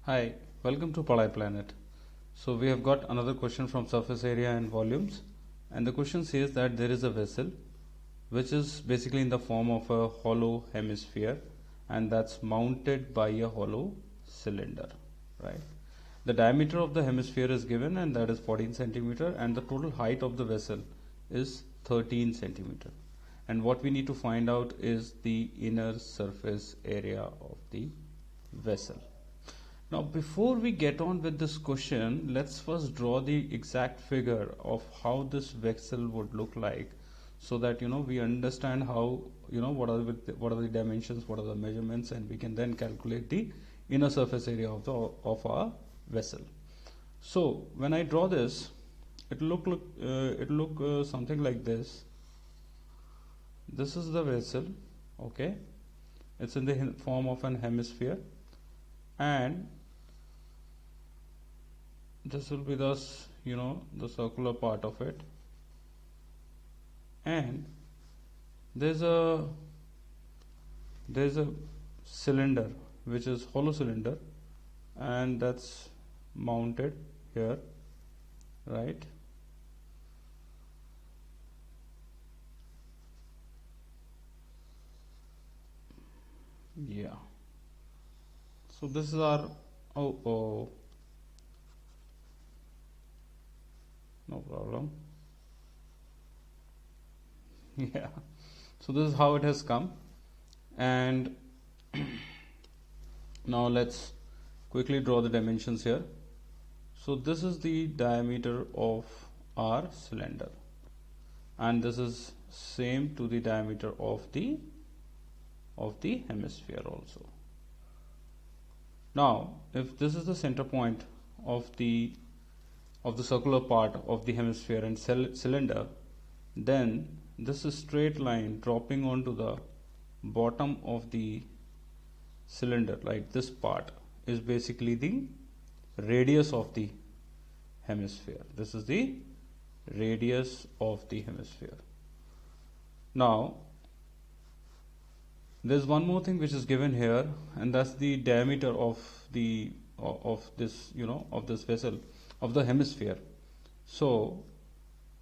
Hi, welcome to Palai Planet. So we have got another question from surface area and volumes, and the question says that there is a vessel which is basically in the form of a hollow hemisphere, and that's mounted by a hollow cylinder, right? The diameter of the hemisphere is given, and that is 14 centimeter, and the total height of the vessel is 13 centimeter. And what we need to find out is the inner surface area of the vessel. Now, before we get on with this question, let's first draw the exact figure of how this vessel would look like, so that we understand how what are the dimensions, what are the measurements, and we can then calculate the inner surface area of our vessel. So when I draw this, it look something like this. This is the vessel, okay? It's in the form of an hemisphere, and this will be the circular part of it, and there's a cylinder which is hollow cylinder, and that's mounted here, right? Yeah, so this is our no problem. Yeah, so this is how it has come, and now let's quickly draw the dimensions here. So this is the diameter of our cylinder, and this is same to the diameter of the hemisphere also. Now, if this is the center point of the circular part of the hemisphere and cylinder, then this is straight line dropping onto the bottom of the cylinder, like this part, is basically the radius of the hemisphere. This is the radius of the hemisphere. Now, there's one more thing which is given here, and that's the diameter of this vessel, of the hemisphere. So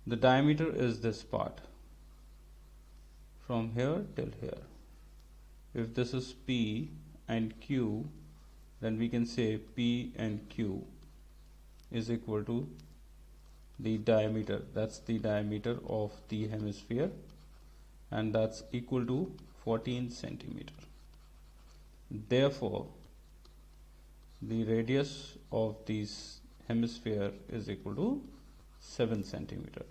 the diameter is this part from here till here. If this is P and Q, then we can say P and Q is equal to the diameter. That's the diameter of the hemisphere, and that's equal to 14 centimeter. Therefore, the radius of this hemisphere is equal to 7 centimeter,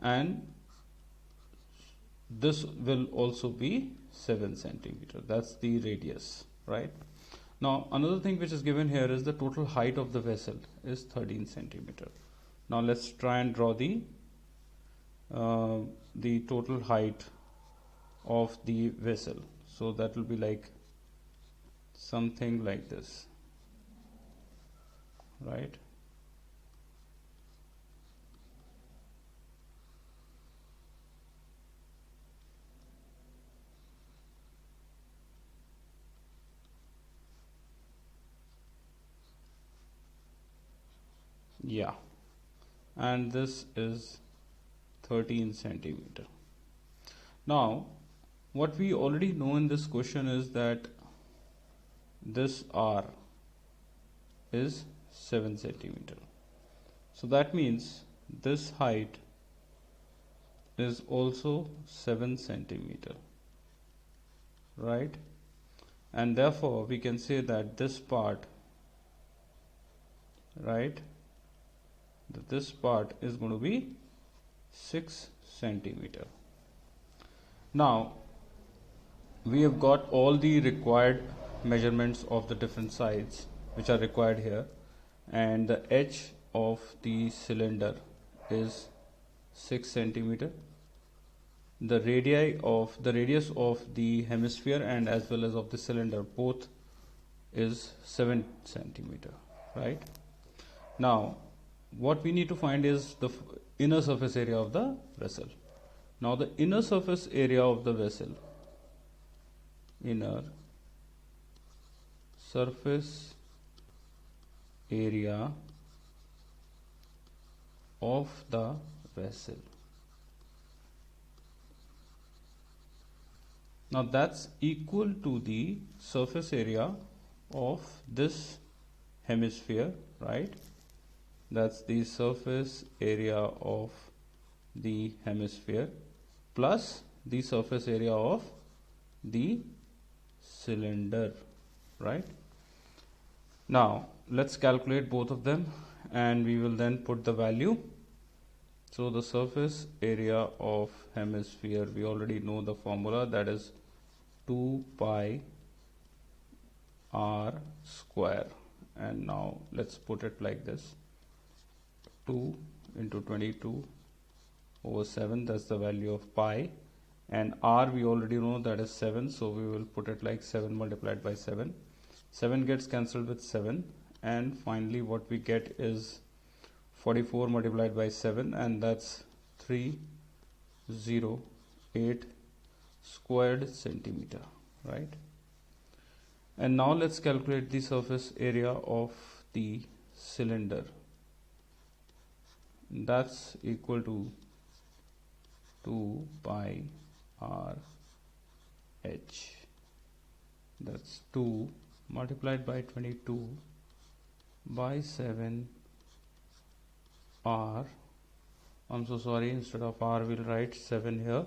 and this will also be 7 centimeter. That's the radius, right? Now, another thing which is given here is the total height of the vessel is 13 centimeter. Now let's try and draw the total height of the vessel. So that will be like something like this, right? Yeah, and this is 13 centimeter. Now, what we already know in this question is that this R is 7 centimeter. So that means this height is also 7 centimeter, right? And therefore we can say that this part, right, that this part is going to be 6 centimeter. Now we have got all the required measurements of the different sides which are required here, and the edge of the cylinder is 6 centimeter. The radius of the hemisphere and as well as of the cylinder both is 7 centimeter, right? Now what we need to find is the inner surface area of the vessel. Now the inner surface area of the vessel, inner surface area of the vessel. Now that's equal to the surface area of this hemisphere, right? That's the surface area of the hemisphere plus the surface area of the cylinder, right? Now let's calculate both of them and we will then put the value. So the surface area of hemisphere, we already know the formula, that is 2 pi r square, and now let's put it like this: 2 into 22 over 7, that's the value of pi, and r we already know that is 7, so we will put it like 7 multiplied by 7. 7 gets cancelled with 7, and finally what we get is 44 multiplied by 7, and that's 308 squared centimeter, right? And now let's calculate the surface area of the cylinder. That's equal to 2 pi r h. That's 2 multiplied by 22 by 7 r. I'm so sorry, instead of r we'll write 7 here,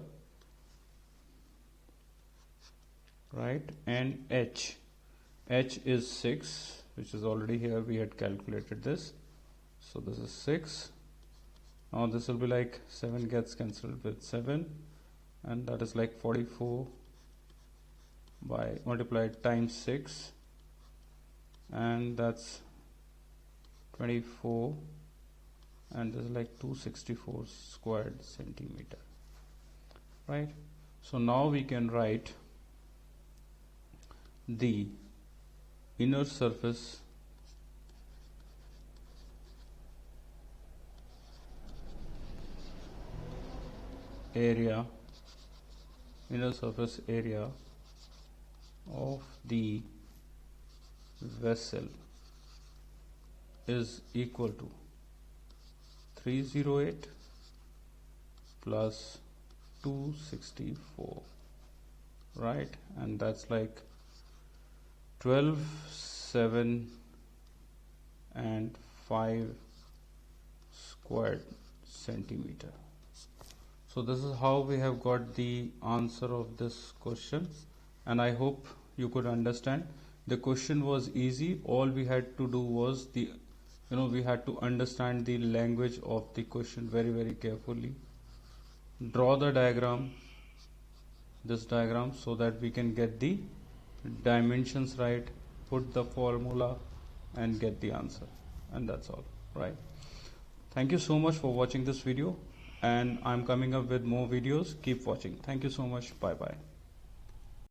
right? And h is 6, which is already here, we had calculated this, so this is 6. Now this will be like 7 gets cancelled with 7, and that is like 44 by multiplied times 6, and that's 24, and this is like 264 squared centimeter, right? So now we can write the inner surface area of the vessel is equal to 308 plus 264, right? And that's like 12, 7 and 5 squared centimeter. So this is how we have got the answer of this question, and I hope you could understand. The question was easy. All we had to do was we had to understand the language of the question very carefully. Draw the diagram, this diagram, so that we can get the dimensions right, put the formula and get the answer, and that's all, right? Thank you so much for watching this video, and I'm coming up with more videos. Keep watching. Thank you so much. Bye bye.